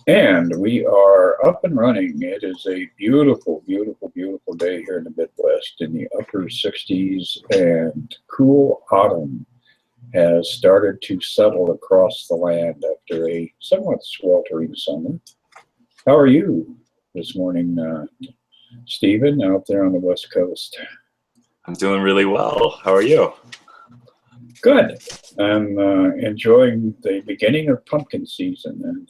And we are up and running. It is a beautiful, beautiful, beautiful day here in the Midwest in the upper 60s, and cool autumn has started to settle across the land after a somewhat sweltering summer. How are you this morning, Stephen, out there on the West Coast? I'm doing really well. How are you? Good. I'm enjoying the beginning of pumpkin season, and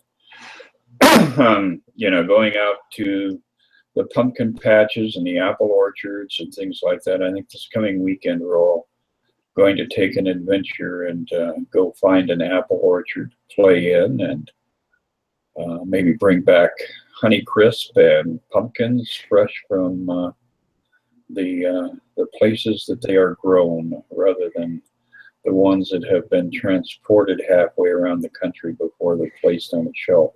going out to the pumpkin patches and the apple orchards and things like that. I think this coming weekend we're all going to take an adventure and go find an apple orchard to play in, and maybe bring back Honey Crisp and pumpkins fresh from the places that they are grown, rather than the ones that have been transported halfway around the country before they're placed on a shelf.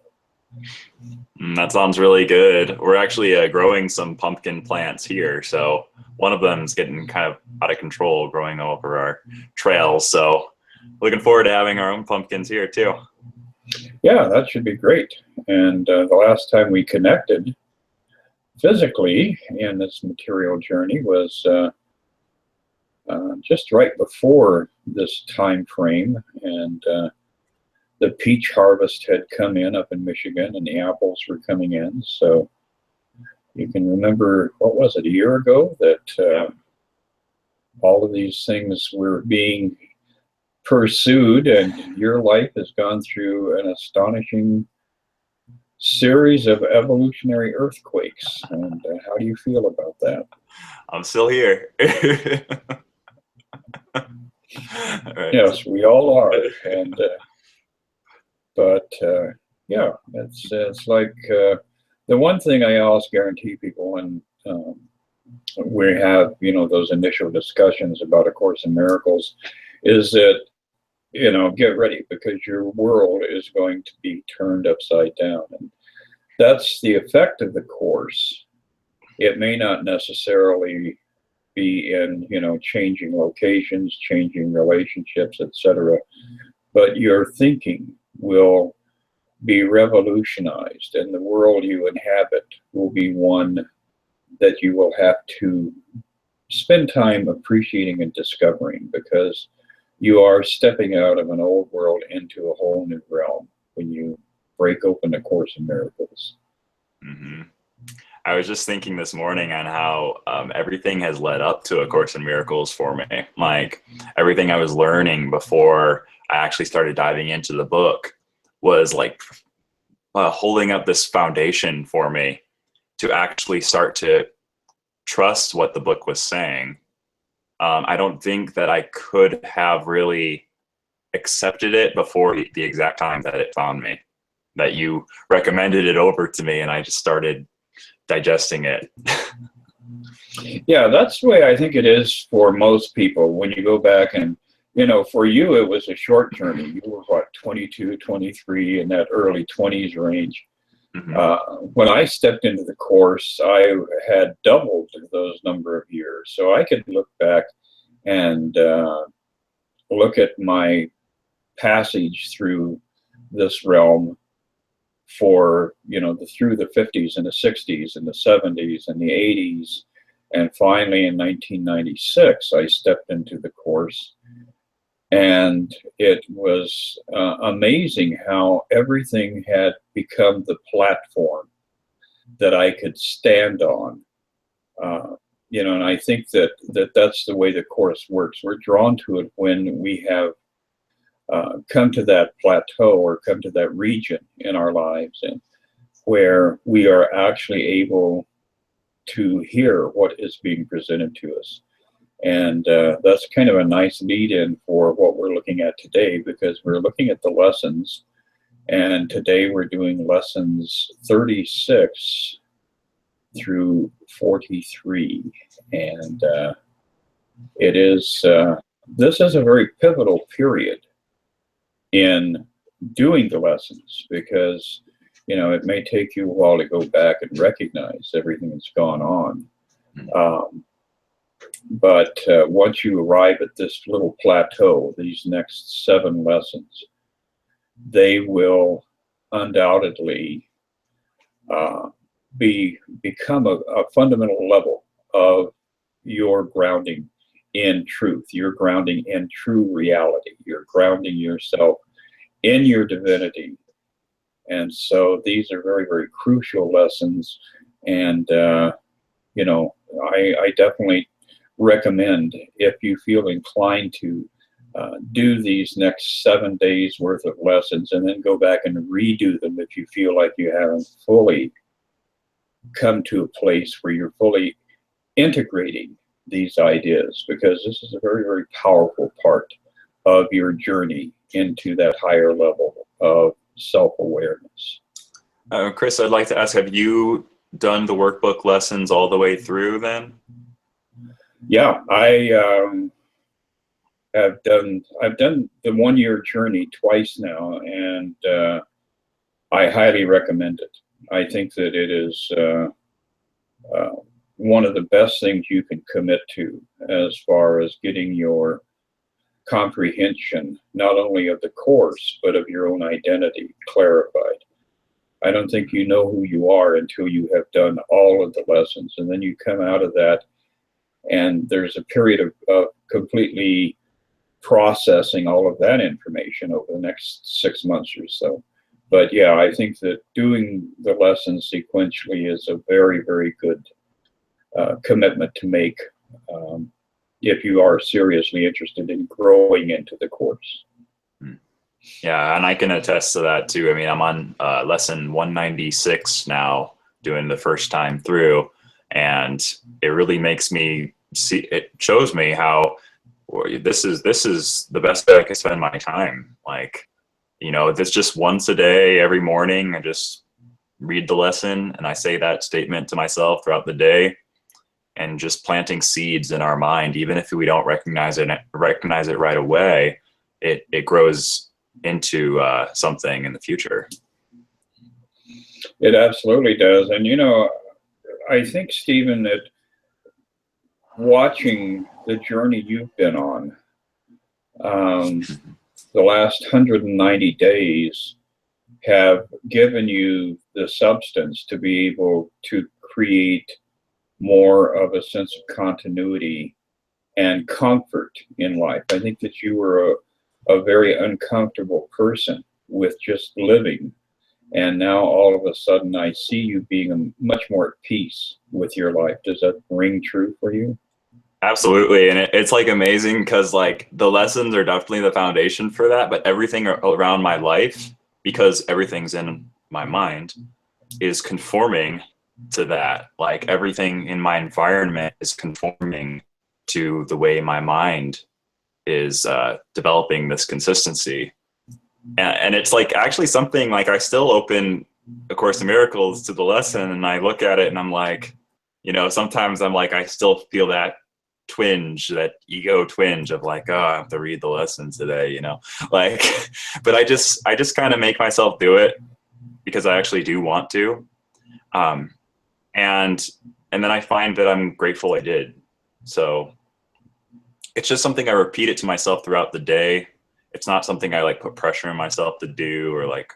That sounds really good. We're actually growing some pumpkin plants here. So one of them is getting kind of out of control, growing over our trails. So looking forward to having our own pumpkins here too. Yeah, that should be great. And the last time we connected physically in this material journey was just right before this time frame, and the peach harvest had come in up in Michigan, and the apples were coming in. So you can remember, what was it, a year ago, that all of these things were being pursued, and your life has gone through an astonishing series of evolutionary earthquakes. And how do you feel about that? I'm still here. Right. Yes, we all are. And yeah, it's like the one thing I always guarantee people when we have those initial discussions about A Course in Miracles is that get ready, because your world is going to be turned upside down, and that's the effect of the Course. It may not necessarily be in changing locations, changing relationships, etc., but your thinking will be revolutionized, and the world you inhabit will be one that you will have to spend time appreciating and discovering, because you are stepping out of an old world into a whole new realm when you break open A Course in Miracles. Mm-hmm. I was just thinking this morning on how everything has led up to A Course in Miracles for me. Like everything I was learning before I actually started diving into the book was like holding up this foundation for me to actually start to trust what the book was saying. I don't think that I could have really accepted it before the exact time that it found me, that you recommended it over to me, and I just started digesting it. Yeah, that's the way I think it is for most people. When you go back and, for you, it was a short journey. You were, what, 22, 23, in that early 20s range. Mm-hmm. When I stepped into the Course, I had doubled those number of years. So I could look back and look at my passage through this realm for, through the 50s and the 60s and the 70s and the 80s. And finally, in 1996, I stepped into the Course. And it was amazing how everything had become the platform that I could stand on. And I think that's the way the Course works. We're drawn to it when we have come to that plateau or come to that region in our lives, and where we are actually able to hear what is being presented to us. And that's kind of a nice lead-in for what we're looking at today, because we're looking at the lessons, and today we're doing lessons 36 through 43. And it is this is a very pivotal period in doing the lessons, because it may take you a while to go back and recognize everything that's gone on. But once you arrive at this little plateau, these next 7 lessons, they will undoubtedly become a fundamental level of your grounding in truth. You're grounding in true reality. You're grounding yourself in your divinity. And so these are very, very crucial lessons. And, you know, I definitely recommend, if you feel inclined to, do these next 7 days worth of lessons and then go back and redo them if you feel like you haven't fully come to a place where you're fully integrating these ideas, because this is a very, very powerful part of your journey into that higher level of self-awareness. Chris, I'd like to ask, have you done the workbook lessons all the way through then? Yeah, I've done the 1 year journey twice now, and I highly recommend it. I think that it is one of the best things you can commit to as far as getting your comprehension, not only of the course, but of your own identity clarified. I don't think you know who you are until you have done all of the lessons, and then you come out of that, and there's a period of completely processing all of that information over the next 6 months or so. But yeah, I think that doing the lessons sequentially is a very, very good commitment to make if you are seriously interested in growing into the course. Yeah, and I can attest to that too. I mean, I'm on lesson 196 now, doing the first time through, and it really makes me see, it shows me how this is the best way I can spend my time. Like, you know, if it's just once a day, every morning, I just read the lesson and I say that statement to myself throughout the day, and just planting seeds in our mind, even if we don't recognize it right away, it grows into something in the future. It absolutely does. And, you know, I think, Stephen, that watching the journey you've been on, the last 190 days have given you the substance to be able to create more of a sense of continuity and comfort in life. I think that you were a very uncomfortable person with just living. And now all of a sudden I see you being much more at peace with your life. Does that ring true for you? Absolutely. And it's like amazing because like the lessons are definitely the foundation for that, but everything around my life, because everything's in my mind, is conforming to that. Like everything in my environment is conforming to the way my mind is developing this consistency. And it's like actually something like I still open A Course in Miracles to the lesson and I look at it and I'm like, you know, sometimes I'm like, I still feel that twinge, that ego twinge of like, oh, I have to read the lesson today, you know, like, but I just kind of make myself do it because I actually do want to. And then I find that I'm grateful I did. So it's just something I repeat it to myself throughout the day. It's not something I like put pressure on myself to do or like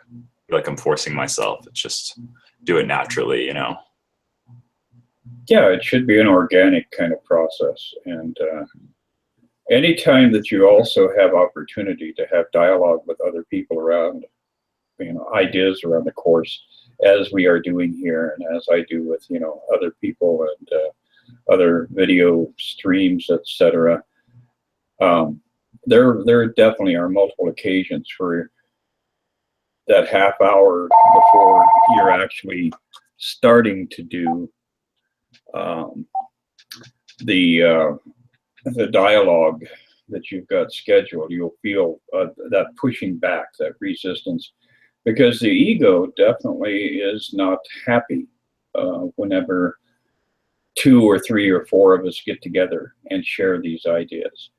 I'm forcing myself. It's just do it naturally, you know? Yeah, it should be an organic kind of process. And anytime that you also have opportunity to have dialogue with other people around, you know, ideas around the course, as we are doing here and as I do with, you know, other people and other video streams, etc. There definitely are multiple occasions for that half hour before you're actually starting to do the dialogue that you've got scheduled. You'll feel that pushing back, that resistance, because the ego definitely is not happy whenever 2 or 3 or 4 of us get together and share these ideas,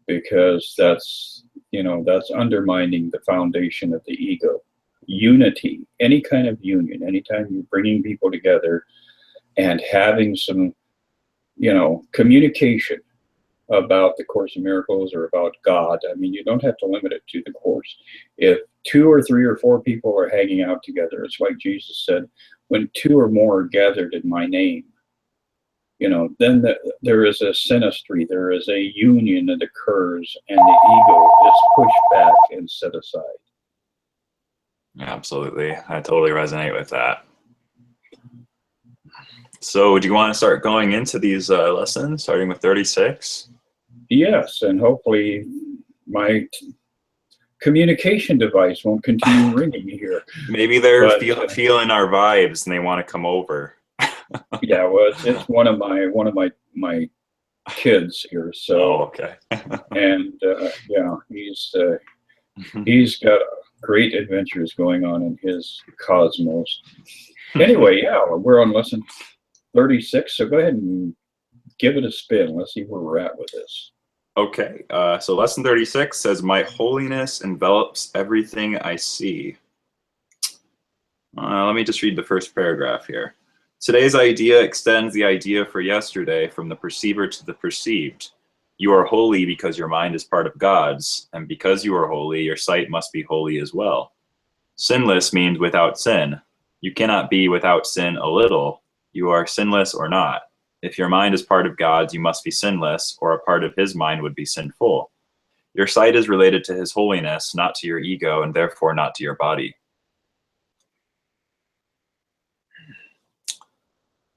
because that's, you know, that's undermining the foundation of the ego. Unity, any kind of union, anytime you're bringing people together and having some, you know, communication about the Course in Miracles or about God. I mean, you don't have to limit it to the Course. If 2 or 3 or 4 people are hanging out together, it's like Jesus said, when 2 or more are gathered in my name, then there is a synastry, there is a union that occurs, and the ego is pushed back and set aside. Absolutely. I totally resonate with that. So do you want to start going into these lessons, starting with 36? Yes, and hopefully my communication device won't continue ringing here. Maybe they're feeling our vibes and they want to come over. Yeah, well, it's one of my kids here. So, okay. And yeah, he's got great adventures going on in his cosmos. Anyway, yeah, we're on lesson 36. So go ahead and give it a spin. Let's see where we're at with this. Okay, so lesson 36 says, "My holiness envelops everything I see." Let me just read the first paragraph here. Today's idea extends the idea for yesterday from the perceiver to the perceived. You are holy because your mind is part of God's, and because you are holy, your sight must be holy as well. Sinless means without sin. You cannot be without sin a little. You are sinless or not. If your mind is part of God's, you must be sinless, or a part of his mind would be sinful. Your sight is related to his holiness, not to your ego, and therefore not to your body.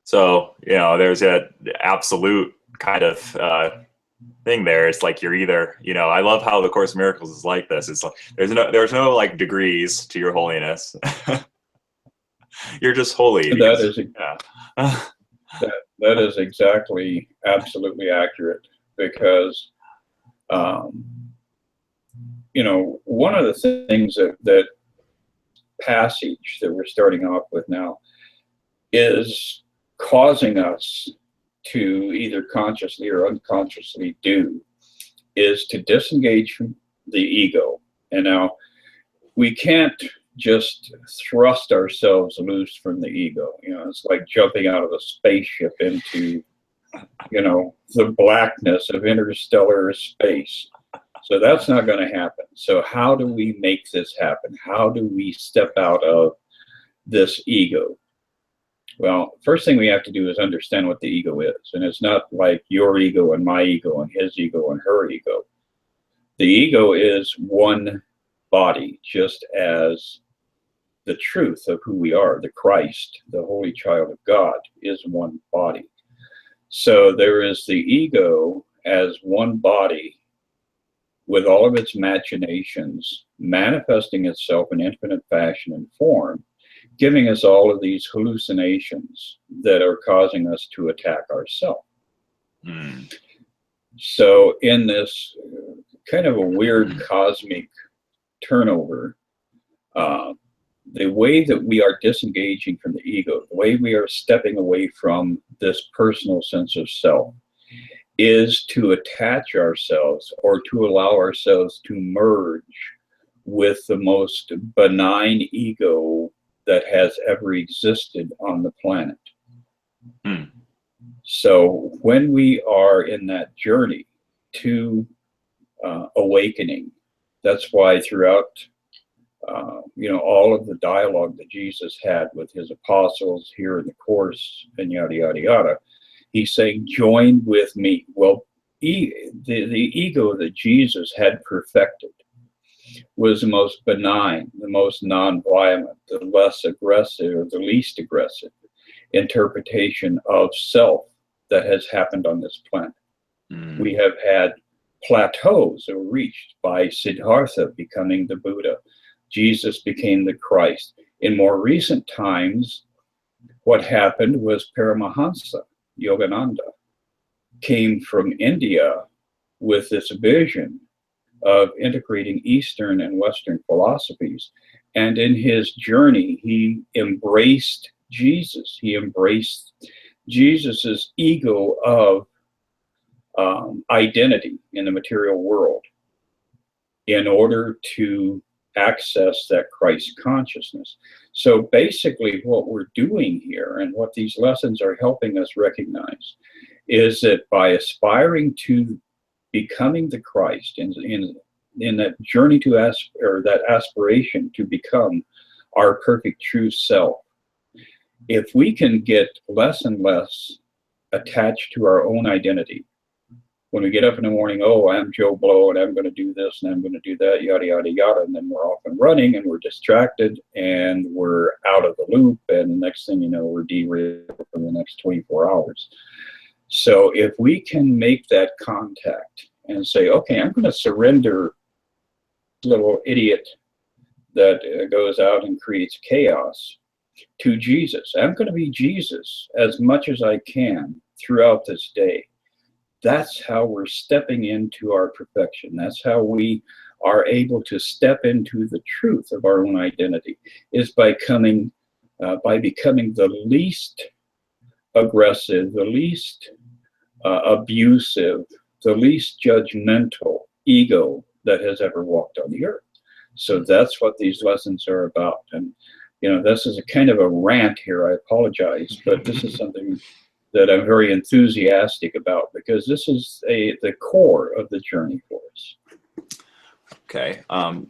So, there's an absolute kind of thing there. It's like you're either, I love how the Course in Miracles is like this. It's like there's no like degrees to your holiness. You're just holy. That is exactly, absolutely accurate, because, one of the things that passage that we're starting off with now is causing us to either consciously or unconsciously do is to disengage from the ego. And now we can't just thrust ourselves loose from the ego. It's like jumping out of a spaceship into, the blackness of interstellar space. So that's not going to happen. So how do we make this happen? How do we step out of this ego? Well, first thing we have to do is understand what the ego is. And it's not like your ego and my ego and his ego and her ego. The ego is one body, just as the truth of who we are, the Christ, the Holy Child of God, is one body. So there is the ego as one body with all of its machinations manifesting itself in infinite fashion and form, giving us all of these hallucinations that are causing us to attack ourselves. So in this kind of a weird cosmic turnover, the way that we are disengaging from the ego, the way we are stepping away from this personal sense of self, is to attach ourselves or to allow ourselves to merge with the most benign ego that has ever existed on the planet. So when we are in that journey to awakening, that's why throughout all of the dialogue that Jesus had with his apostles here in the Course and yada, yada, yada, he's saying, join with me. Well, the ego that Jesus had perfected was the most benign, the most non-violent, the less aggressive, or the least aggressive interpretation of self that has happened on this planet. We have had plateaus that were reached by Siddhartha becoming the Buddha. Jesus became the Christ. In more recent times, what happened was Paramahansa Yogananda came from India with this vision of integrating Eastern and Western philosophies. And in his journey, he embraced Jesus. He embraced Jesus's ego of identity in the material world in order to access that Christ consciousness. So basically what we're doing here, and what these lessons are helping us recognize, is that by aspiring to becoming the Christ in that journey to or that aspiration to become our perfect true self, if we can get less and less attached to our own identity, when we get up in the morning, oh, I'm Joe Blow and I'm going to do this and I'm going to do that, yada, yada, yada. And then we're off and running and we're distracted and we're out of the loop. And the next thing you know, we're derailed for the next 24 hours. So if we can make that contact and say, okay, I'm going to surrender little idiot that goes out and creates chaos to Jesus. I'm going to be Jesus as much as I can throughout this day. That's how we're stepping into our perfection. That's how we are able to step into the truth of our own identity, is by becoming the least aggressive, the least abusive, the least judgmental ego that has ever walked on the earth. So that's what these lessons are about. And, you know, this is a kind of a rant here. I apologize, but this is something that I'm very enthusiastic about, because this is the core of the journey for us. Okay,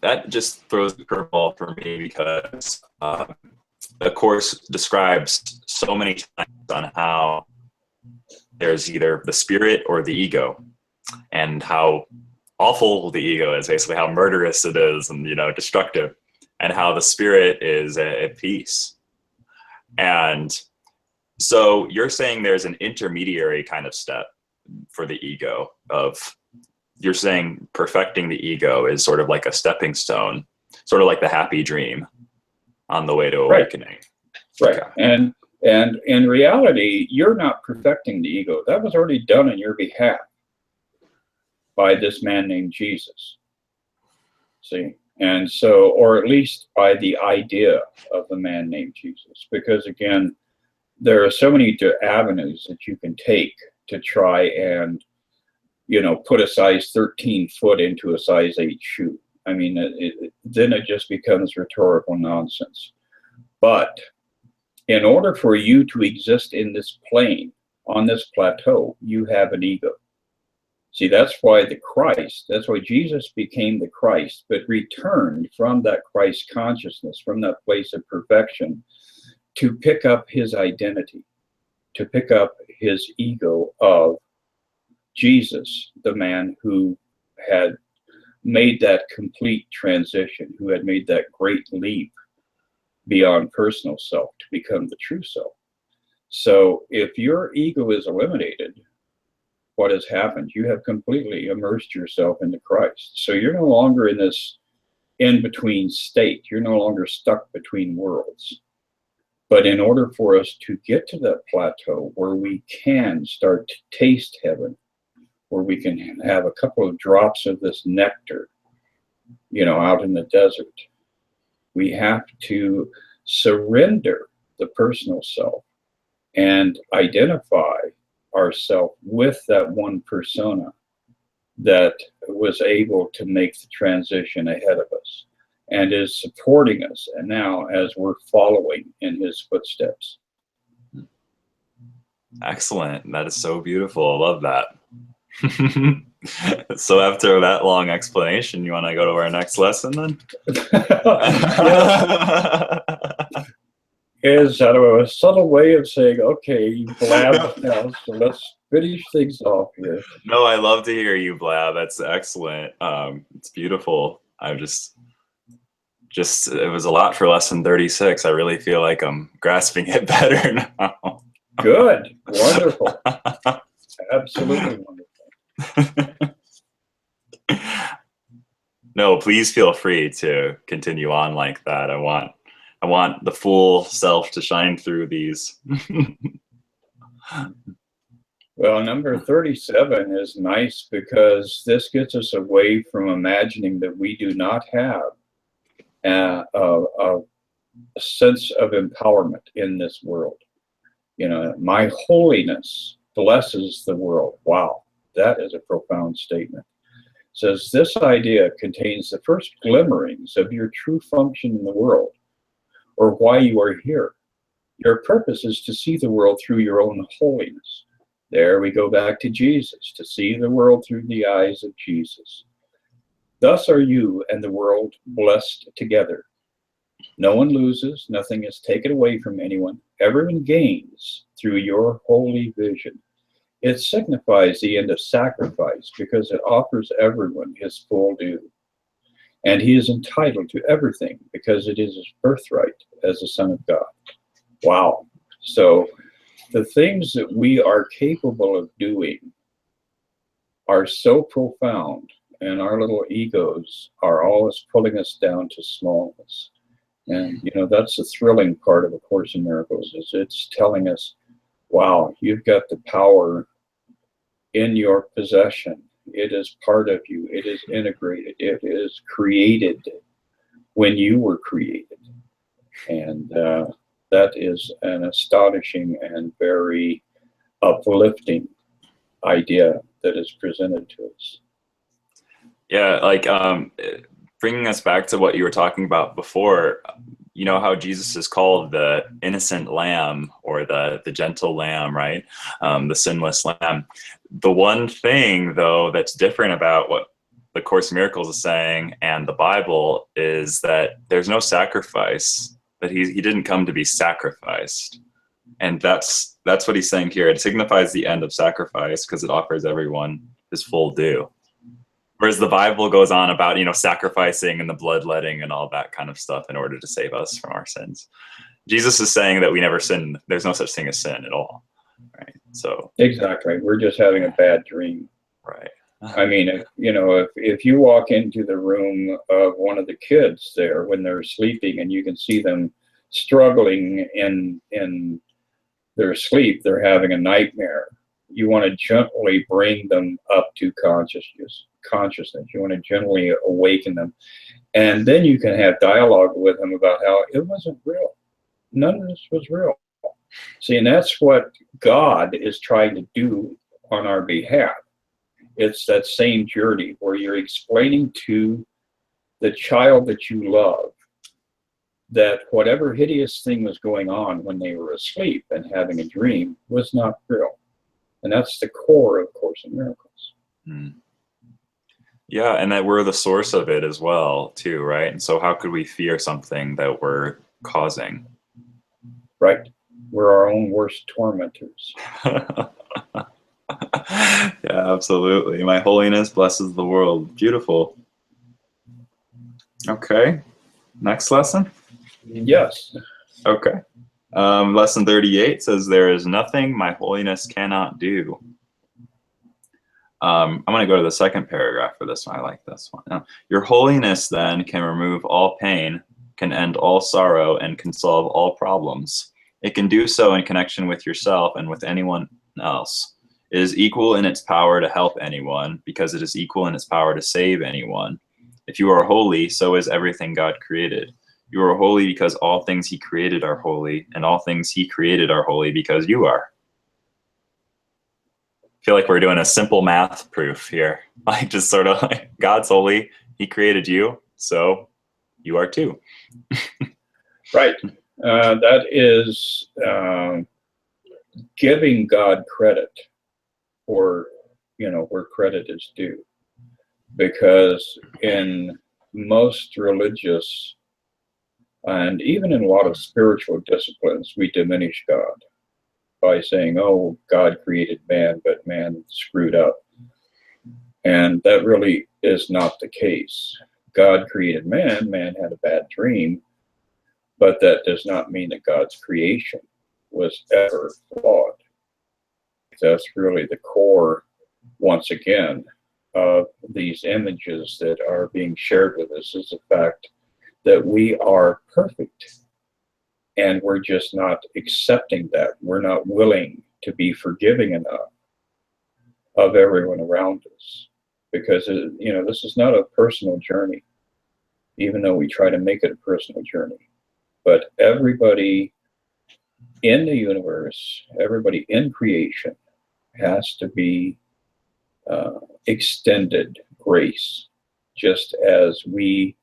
that just throws the curveball for me, because the course describes so many times on how there's either the spirit or the ego, and how awful the ego is, basically how murderous it is, and, you know, destructive, and how the spirit is at peace. And so you're saying there's an intermediary kind of step for the ego of, you're saying perfecting the ego is sort of like a stepping stone, sort of like the happy dream on the way to awakening. Right. Okay. And in reality, you're not perfecting the ego. That was already done on your behalf by this man named Jesus. See? And so, or at least by the idea of the man named Jesus. Because again, there are so many avenues that you can take to try and, you know, put a size 13 foot into a size 8 shoe. I mean, then it just becomes rhetorical nonsense. But in order for you to exist in this plane, on this plateau, you have an ego. See, that's why that's why Jesus became the Christ, but returned from that Christ consciousness, from that place of perfection, to pick up his identity, to pick up his ego of Jesus, the man who had made that complete transition, who had made that great leap beyond personal self to become the true self. So if your ego is eliminated, what has happened? You have completely immersed yourself into Christ. So you're no longer in this in-between state. You're no longer stuck between worlds. But in order for us to get to that plateau where we can start to taste heaven, where we can have a couple of drops of this nectar, you know, out in the desert, we have to surrender the personal self and identify ourselves with that one persona that was able to make the transition ahead of us and is supporting us, and now as we're following in his footsteps. Excellent. That is so beautiful. I love that. So after that long explanation, you want to go to our next lesson then? Is a subtle way of saying, okay, you blabbed now, so let's finish things off here. No, I love to hear you blab. That's excellent. It's beautiful. It was a lot for lesson 36. I really feel like I'm grasping it better now. Good. Wonderful. Absolutely wonderful. No, please feel free to continue on like that. I want the full self to shine through these. Well, number 37 is nice because this gets us away from imagining that we do not have a sense of empowerment in this world. You know, my holiness blesses the world. Wow, that is a profound statement. It says this idea contains the first glimmerings of your true function in the world, or why you are here. Your purpose is to see the world through your own holiness. There we go back to Jesus, to see the world through the eyes of Jesus. Thus are you and the world blessed together. No one loses, nothing is taken away from anyone. Everyone gains through your holy vision. It signifies the end of sacrifice because it offers everyone his full due. And he is entitled to everything because it is his birthright as the Son of God. Wow. So the things that we are capable of doing are so profound, and our little egos are always pulling us down to smallness. And, you know, that's the thrilling part of A Course in Miracles, is it's telling us, wow, you've got the power in your possession. It is part of you. It is integrated. It is created when you were created. And that is an astonishing and very uplifting idea that is presented to us. Yeah, like bringing us back to what you were talking about before, you know how Jesus is called the innocent lamb, or the gentle lamb, right? The sinless lamb. The one thing, though, that's different about what the Course in Miracles is saying and the Bible is that there's no sacrifice, that he didn't come to be sacrificed. And that's what he's saying here. It signifies the end of sacrifice because it offers everyone his full due. Whereas the Bible goes on about, you know, sacrificing and the bloodletting and all that kind of stuff in order to save us from our sins. Jesus is saying that we never sin. There's no such thing as sin at all, right? So exactly, we're just having a bad dream, right? I mean, if you walk into the room of one of the kids there when they're sleeping, and you can see them struggling in their sleep, they're having a nightmare. You want to gently bring them up to consciousness. You want to gently awaken them. And then you can have dialogue with them about how it wasn't real. None of this was real. See, and that's what God is trying to do on our behalf. It's that same journey where you're explaining to the child that you love that whatever hideous thing was going on when they were asleep and having a dream was not real. And that's the core of Course in Miracles. Mm. Yeah, and that we're the source of it as well, too, right? And so how could we fear something that we're causing? Right. We're our own worst tormentors. Yeah, absolutely. My holiness blesses the world. Beautiful. Okay. Next lesson? Yes. Okay. Lesson 38 says, there is nothing my holiness cannot do. I'm going to go to the second paragraph for this one. I like this one. Now, your holiness then can remove all pain, can end all sorrow, and can solve all problems. It can do so in connection with yourself and with anyone else. It is equal in its power to help anyone, because it is equal in its power to save anyone. If you are holy, so is everything God created. You are holy because all things he created are holy, and all things he created are holy because you are. I feel like we're doing a simple math proof here. Like, just sort of like, God's holy, he created you, so you are too. Right. That is giving God credit for, where credit is due. Because in most religious and even in a lot of spiritual disciplines, we diminish God by saying, oh, God created man, but man screwed up. And that really is not the case. God created man, man had a bad dream, but that does not mean that God's creation was ever flawed. That's really the core, once again, of these images that are being shared with us, is the fact that we are perfect. And we're just not accepting that. We're not willing to be forgiving enough of everyone around us. Because, this is not a personal journey, even though we try to make it a personal journey. But everybody in the universe, everybody in creation has to be extended grace, just as we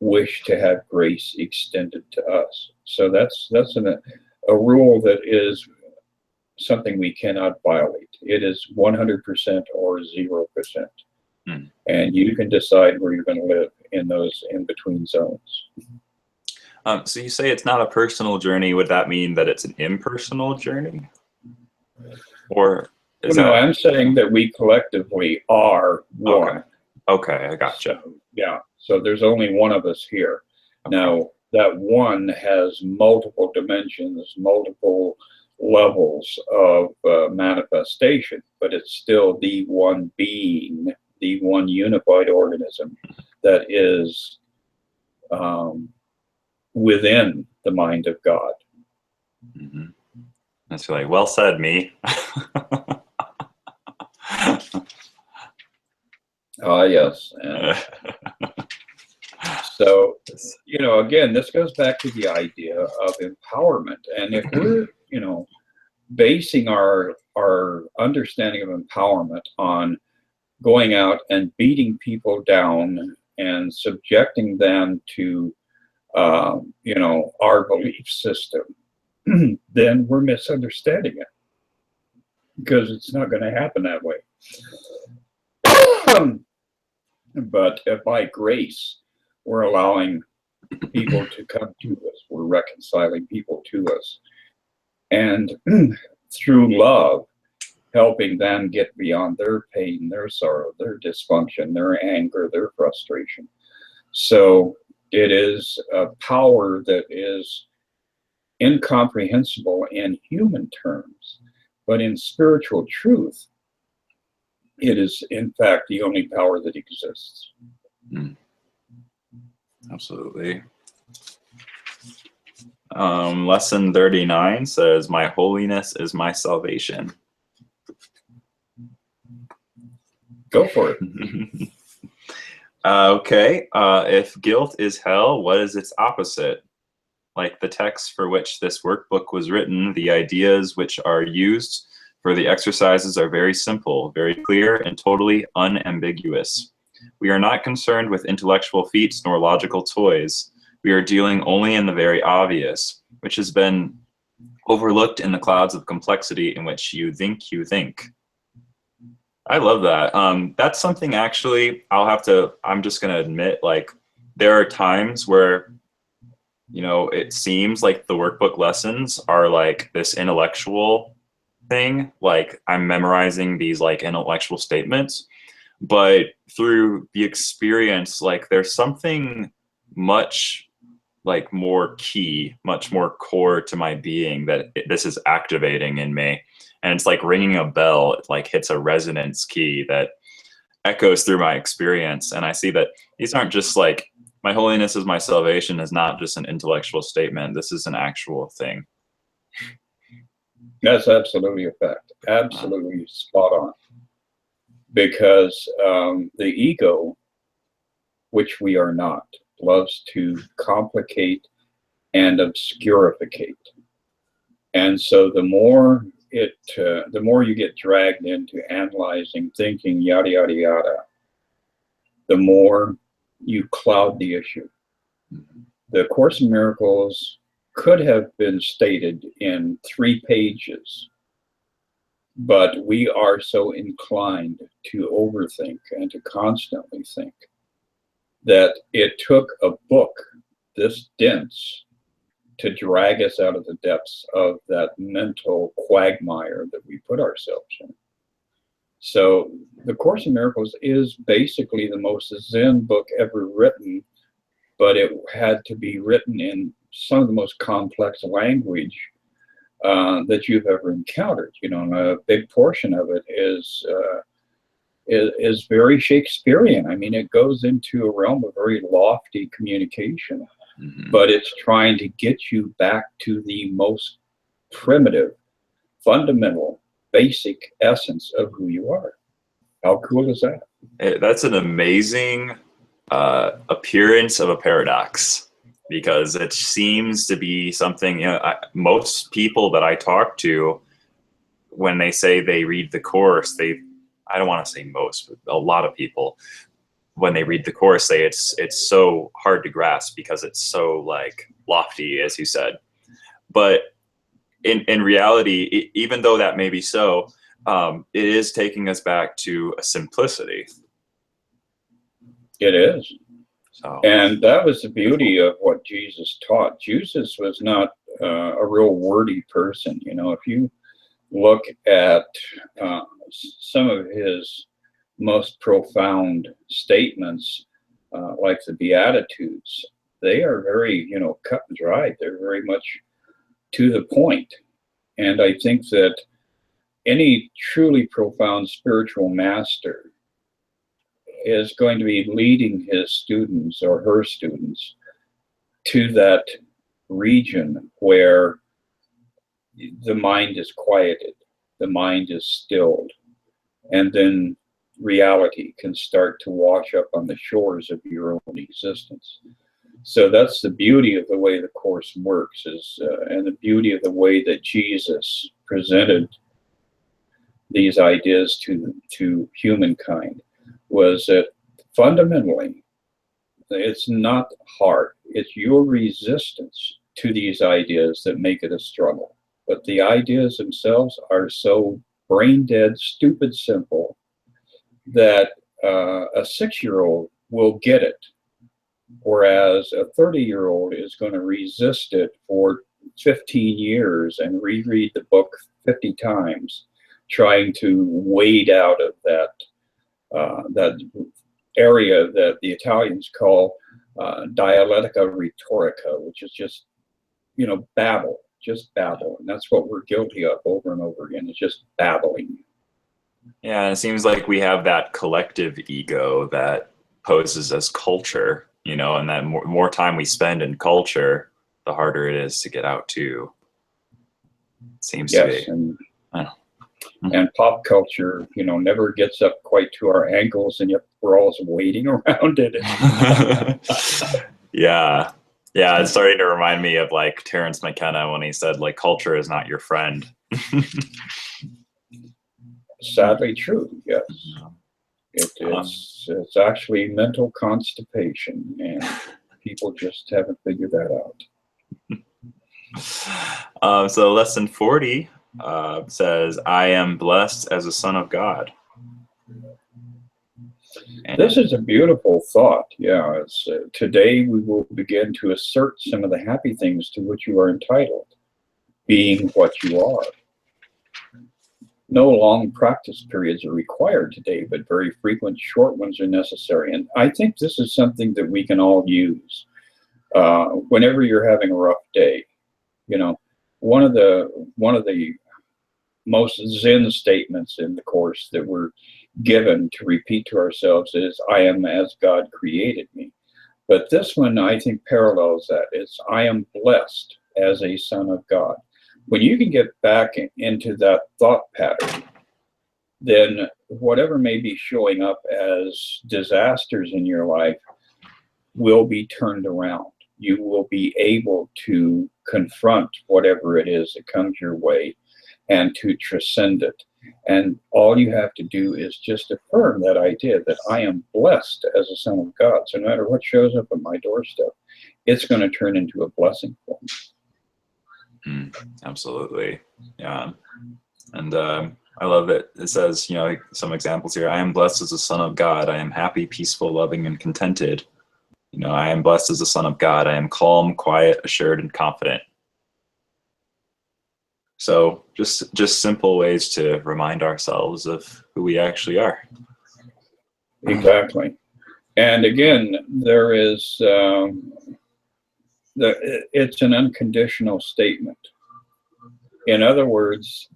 wish to have grace extended to us. So that's a rule that is something we cannot violate. It is 100% or 0%. Hmm. And you can decide where you're going to live in those in-between zones. So you say it's not a personal journey. Would that mean that it's an impersonal journey? Or is No, that... I'm saying that we collectively are one. Okay, I gotcha. So, yeah, so there's only one of us here. Okay. Now, that one has multiple dimensions, multiple levels of manifestation, but it's still the one being, the one unified organism that is within the mind of God. Mm-hmm. That's like, well said, me. Yes. And so, again, this goes back to the idea of empowerment. And if we're, basing our understanding of empowerment on going out and beating people down and subjecting them to, our belief system, then we're misunderstanding it, because it's not going to happen that way. But by grace, we're allowing people to come to us. We're reconciling people to us. And through love, helping them get beyond their pain, their sorrow, their dysfunction, their anger, their frustration. So it is a power that is incomprehensible in human terms, but in spiritual truth, it is in fact the only power that exists. Absolutely. Lesson 39 says, "My holiness is my salvation." Go for it. Okay. If guilt is hell, what is its opposite? Like the text for which this workbook was written, the ideas which are used for the exercises are very simple, very clear, and totally unambiguous. We are not concerned with intellectual feats nor logical toys. We are dealing only in the very obvious, which has been overlooked in the clouds of complexity in which you think you think. I love that. That's something actually I'm just going to admit, like, there are times where, it seems like the workbook lessons are like this intellectual thing. Like, I'm memorizing these like intellectual statements, but through the experience, like, there's something much like more key, much more core to my being that this is activating in me. And it's like ringing a bell. It like hits a resonance key that echoes through my experience. And I see that these aren't just like, my holiness is my salvation is not just an intellectual statement. This is an actual thing. That's absolutely a fact. Absolutely spot on. Because the ego, which we are not, loves to complicate and obscurificate. And so the more you get dragged into analyzing, thinking, yada, yada, yada, the more you cloud the issue. The Course in Miracles could have been stated in 3 pages, but we are so inclined to overthink and to constantly think that it took a book this dense to drag us out of the depths of that mental quagmire that we put ourselves in. So the Course in Miracles is basically the most Zen book ever written, but it had to be written in some of the most complex language that you've ever encountered. And a big portion of it is very Shakespearean. I mean, it goes into a realm of very lofty communication, but it's trying to get you back to the most primitive, fundamental, basic essence of who you are. How cool is that? That's an amazing appearance of a paradox, because it seems to be something, most people that I talk to, when they say they read the Course, I don't want to say most, but a lot of people, when they read the Course, say it's so hard to grasp because it's so like lofty, as you said. But in reality, even though that may be so, it is taking us back to a simplicity. It is. So, And that was the beauty of what Jesus taught. Jesus was not a real wordy person. You know, if you look at some of his most profound statements, like the Beatitudes, they are very, you know, cut and dried. They're very much to the point. And I think that any truly profound spiritual master is going to be leading his students or her students to that region where the mind is quieted, the mind is stilled, and then reality can start to wash up on the shores of your own existence. So that's the beauty of the way the Course works, and the beauty of the way that Jesus presented these ideas to humankind, was that fundamentally it's not hard. It's your resistance to these ideas that make it a struggle. But the ideas themselves are so brain dead, stupid simple that a 6-year-old will get it, whereas a 30-year-old is going to resist it for 15 years and reread the book 50 times, trying to wade out of that area that the Italians call dialectica rhetorica, which is just, you know, babble, just babble. And that's what we're guilty of over and over again, is just babbling. yeah, it seems like we have that collective ego that poses as culture, you know, and that more time we spend in culture, the harder it is to get out to. It seems to be. And pop culture, you know, never gets up quite to our ankles, and yet we're always wading around it. Yeah. Yeah, it's starting to remind me of like Terrence McKenna when he said like culture is not your friend. Sadly true, yes. It's actually mental constipation, and people just haven't figured that out. So lesson 40 says, I am blessed as a son of God. And this is a beautiful thought. Yeah, today we will begin to assert some of the happy things to which you are entitled, being what you are. No long practice periods are required today, but very frequent short ones are necessary. And I think this is something that we can all use whenever you're having a rough day. You know, one of the most Zen statements in the Course that we're given to repeat to ourselves is, I am as God created me. But this one, I think, parallels that. It's, I am blessed as a son of God. When you can get back into that thought pattern, then whatever may be showing up as disasters in your life will be turned around. You will be able to confront whatever it is that comes your way and to transcend it. And all you have to do is just affirm that idea that I am blessed as a son of God. So no matter what shows up on my doorstep, it's going to turn into a blessing for me. Absolutely. Yeah. And I love it. It says, you know, like some examples here. I am blessed as a son of God. I am happy, peaceful, loving, and contented. You know, I am blessed as a son of God. I am calm, quiet, assured, and confident. So just simple ways to remind ourselves of who we actually are. Exactly. And again, there is, it's an unconditional statement. In other words,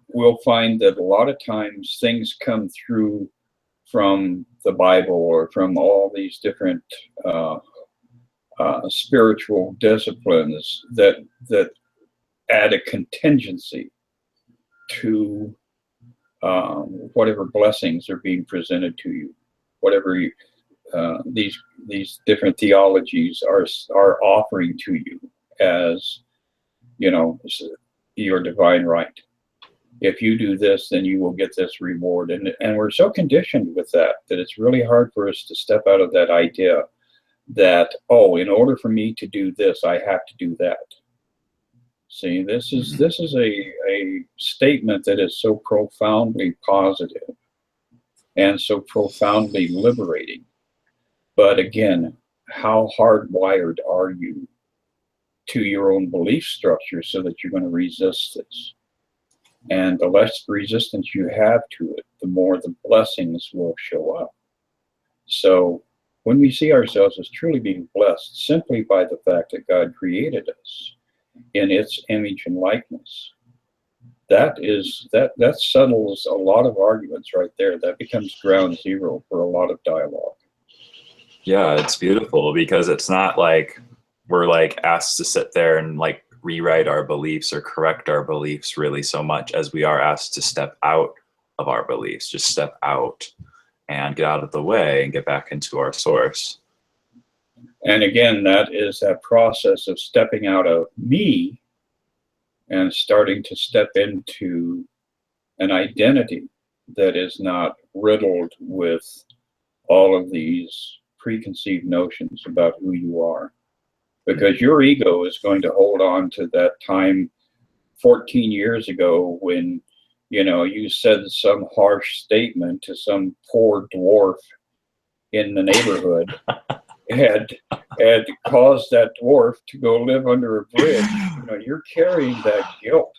we'll find that a lot of times things come through from the Bible or from all these different spiritual disciplines that add a contingency to whatever blessings are being presented to you, whatever these different theologies are offering to you as, you know, your divine right. If you do this, then you will get this reward. And we're so conditioned with that it's really hard for us to step out of that idea that, oh, in order for me to do this, I have to do that. See, this is a statement that is so profoundly positive and so profoundly liberating. But again, how hardwired are you to your own belief structure so that you're going to resist this? And the less resistance you have to it, the more the blessings will show up. So when we see ourselves as truly being blessed simply by the fact that God created us in its image and likeness, that settles a lot of arguments right there. That becomes ground zero for a lot of dialogue. Yeah, it's beautiful because it's not like we're like asked to sit there and like rewrite our beliefs or correct our beliefs really so much as we are asked to step out of our beliefs, just step out and get out of the way and get back into our source. And again, that is that process of stepping out of me and starting to step into an identity that is not riddled with all of these preconceived notions about who you are. Because your ego is going to hold on to that time 14 years ago when, you know, you said some harsh statement to some poor dwarf in the neighborhood had caused that dwarf to go live under a bridge. You know, you're carrying that guilt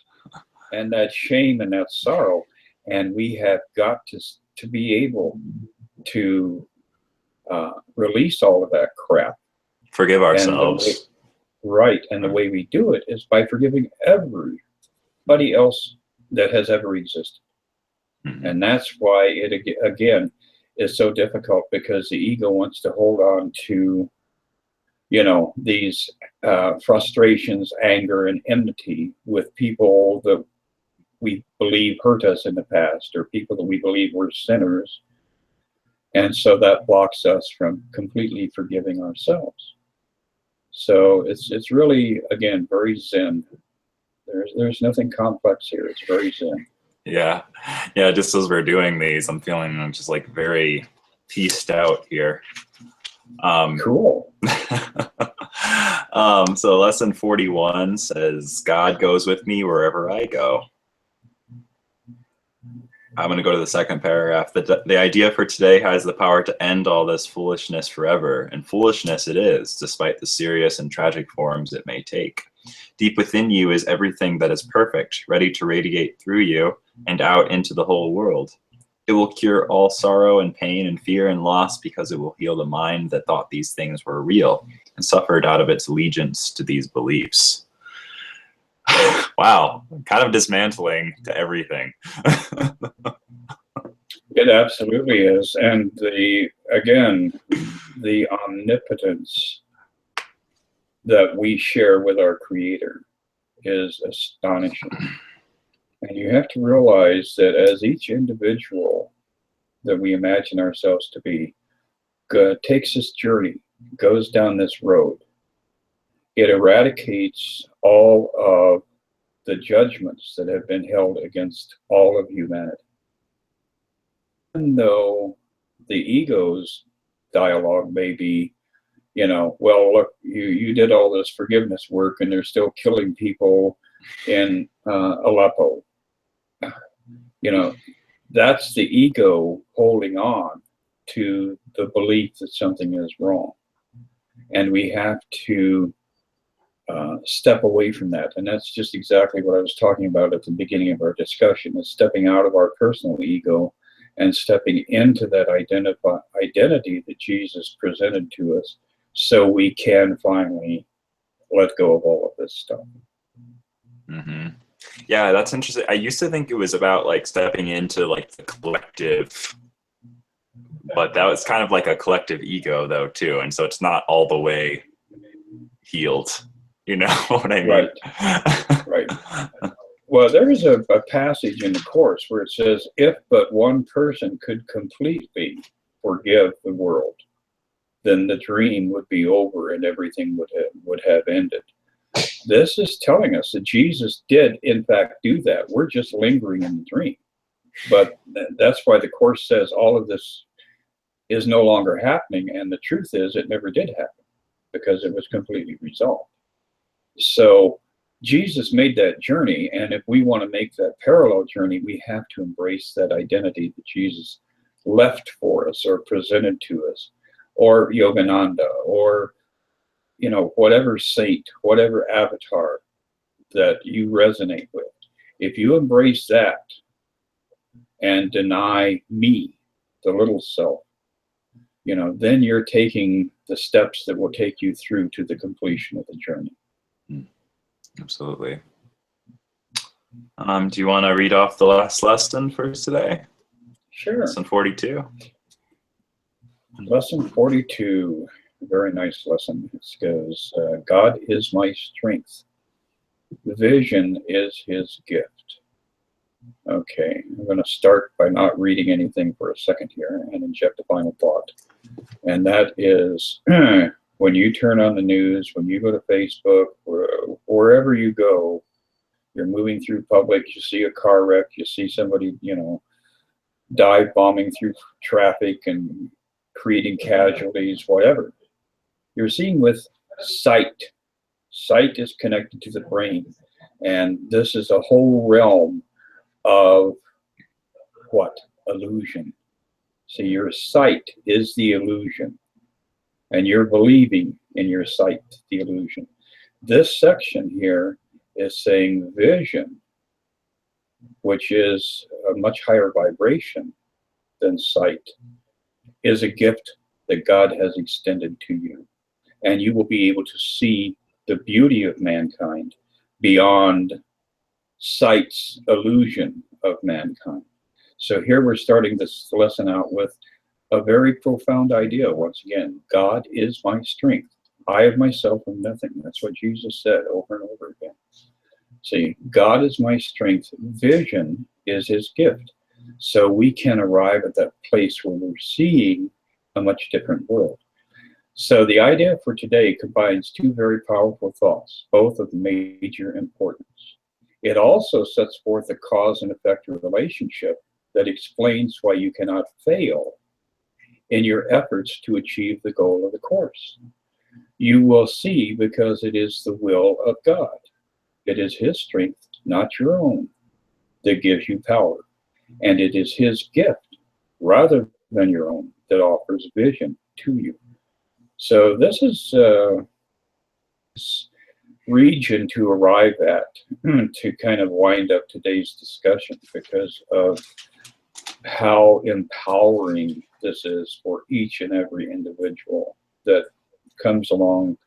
and that shame and that sorrow, and we have got to be able to release all of that crap. Forgive ourselves. And the way we do it is by forgiving everybody else that has ever existed. Mm-hmm. And that's why it, again, is so difficult, because the ego wants to hold on to, you know, these frustrations, anger, and enmity with people that we believe hurt us in the past, or people that we believe were sinners. And so that blocks us from completely forgiving ourselves. So it's really, again, very Zen. There's nothing complex here. It's very Zen. Yeah. Just as we're doing these, I'm feeling just like very pieced out here. Cool. So lesson 41 says, God goes with me wherever I go. I'm going to go to the second paragraph. The idea for today has the power to end all this foolishness forever, and foolishness it is, despite the serious and tragic forms it may take. Deep within you is everything that is perfect, ready to radiate through you and out into the whole world. It will cure all sorrow and pain and fear and loss, because it will heal the mind that thought these things were real and suffered out of its allegiance to these beliefs. Wow, kind of dismantling to everything. It absolutely is. And the omnipotence that we share with our Creator is astonishing. And you have to realize that as each individual that we imagine ourselves to be takes this journey, goes down this road, it eradicates all of the judgments that have been held against all of humanity. Even though the ego's dialogue may be, you know, well, look, you did all this forgiveness work and they're still killing people in Aleppo. You know, that's the ego holding on to the belief that something is wrong. And we have to step away from that. And that's just exactly what I was talking about at the beginning of our discussion, is stepping out of our personal ego and stepping into that identity that Jesus presented to us, so we can finally let go of all of this stuff. Mm-hmm. Yeah, that's interesting. I used to think it was about like stepping into like the collective, but that was kind of like a collective ego though too, and so it's not all the way healed. You know what I mean? Right. Well, there is a passage in the Course where it says, if but one person could completely forgive the world, then the dream would be over and everything would have ended. This is telling us that Jesus did, in fact, do that. We're just lingering in the dream. But that's why the Course says all of this is no longer happening. And the truth is, it never did happen, because it was completely resolved. So Jesus made that journey, and if we want to make that parallel journey, we have to embrace that identity that Jesus left for us or presented to us, or Yogananda, or whatever saint, whatever avatar that you resonate with. If you embrace that and deny me, the little self, then you're taking the steps that will take you through to the completion of the journey. Absolutely. Do you want to read off the last lesson for today? Sure. Lesson 42. Lesson 42, a very nice lesson. It goes, God is my strength. Vision is his gift. Okay, I'm going to start by not reading anything for a second here and inject a final thought. And that is, when you turn on the news, when you go to Facebook, wherever you go, you're moving through public, you see a car wreck, you see somebody, dive bombing through traffic and creating casualties, whatever. You're seeing with sight. Sight is connected to the brain. And this is a whole realm of what? Illusion. So your sight is the illusion. And you're believing in your sight, the illusion. This section here is saying vision, which is a much higher vibration than sight, is a gift that God has extended to you. And you will be able to see the beauty of mankind beyond sight's illusion of mankind. So here we're starting this lesson out with a very profound idea. Once again, God is my strength. I of myself am nothing. That's what Jesus said over and over again. See, God is my strength. Vision is his gift. So we can arrive at that place where we're seeing a much different world. So the idea for today combines two very powerful thoughts, both of major importance. It also sets forth a cause and effect relationship that explains why you cannot fail in your efforts to achieve the goal of the course. You will see because it is the will of God. It is his strength, not your own, that gives you power. And it is his gift, rather than your own, that offers vision to you. So this is region to arrive at to kind of wind up today's discussion, because of how empowering this is for each and every individual that comes along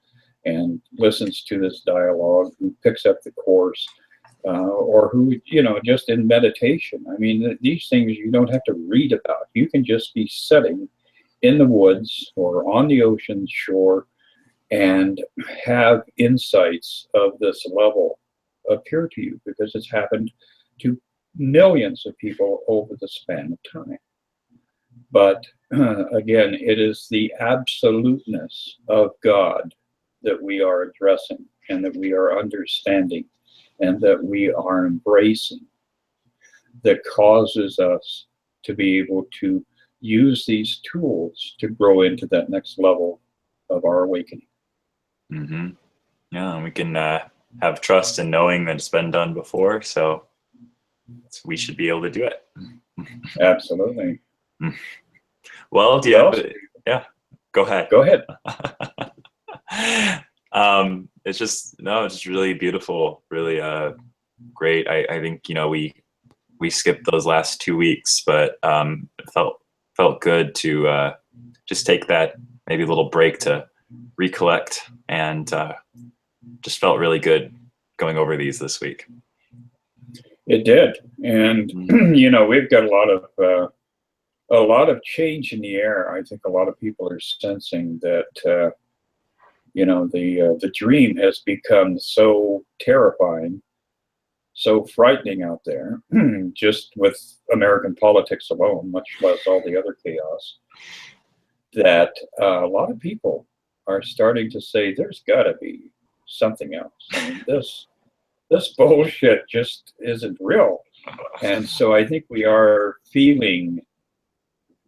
and listens to this dialogue, who picks up the course, or who, just in meditation. I mean, these things you don't have to read about. You can just be sitting in the woods or on the ocean shore and have insights of this level appear to you, because it's happened to millions of people over the span of time. But again, it is the absoluteness of God that we are addressing, and that we are understanding, and that we are embracing, that causes us to be able to use these tools to grow into that next level of our awakening. Mm-hmm. Yeah, and we can have trust in knowing that it's been done before, so we should be able to do it. Absolutely. Well, do you have yeah, go ahead. Go ahead. It's just really beautiful, really great. I think we skipped those last 2 weeks, but it felt good to just take that maybe little break to recollect, and just felt really good going over these this week. It did, and we've got a lot of change in the air. I think a lot of people are sensing that the dream has become so terrifying, so frightening out there, just with American politics alone, much less all the other chaos, that a lot of people are starting to say there's got to be something else. I mean, this bullshit just isn't real. And so I think we are feeling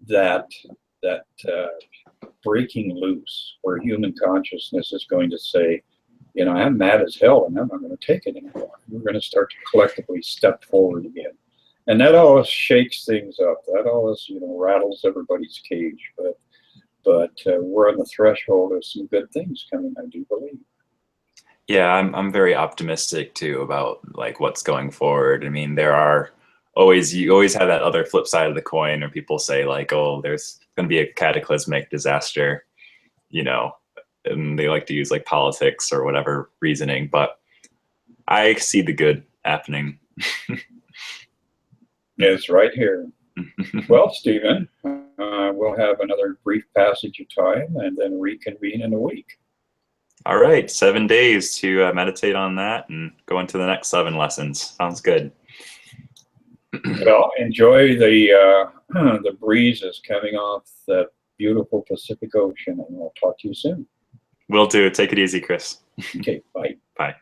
that breaking loose, where human consciousness is going to say, I'm mad as hell and I'm not going to take it anymore. We're going to start to collectively step forward again And that always shakes things up. That always, rattles everybody's cage. But we're on the threshold of some good things coming, I do believe. Yeah, I'm very optimistic too about like what's going forward. I mean, there are always, you always have that other flip side of the coin where people say like, oh, there's going to be a cataclysmic disaster, you know, and they like to use like politics or whatever reasoning, but I see the good happening. It's right here. Well, Stephen, we'll have another brief passage of time and then reconvene in a week. All right, 7 days to meditate on that and go into the next 7 lessons. Sounds good. Well, enjoy the breezes coming off that beautiful Pacific Ocean, and we'll talk to you soon. Will do. Take it easy, Chris. Okay, bye. Bye.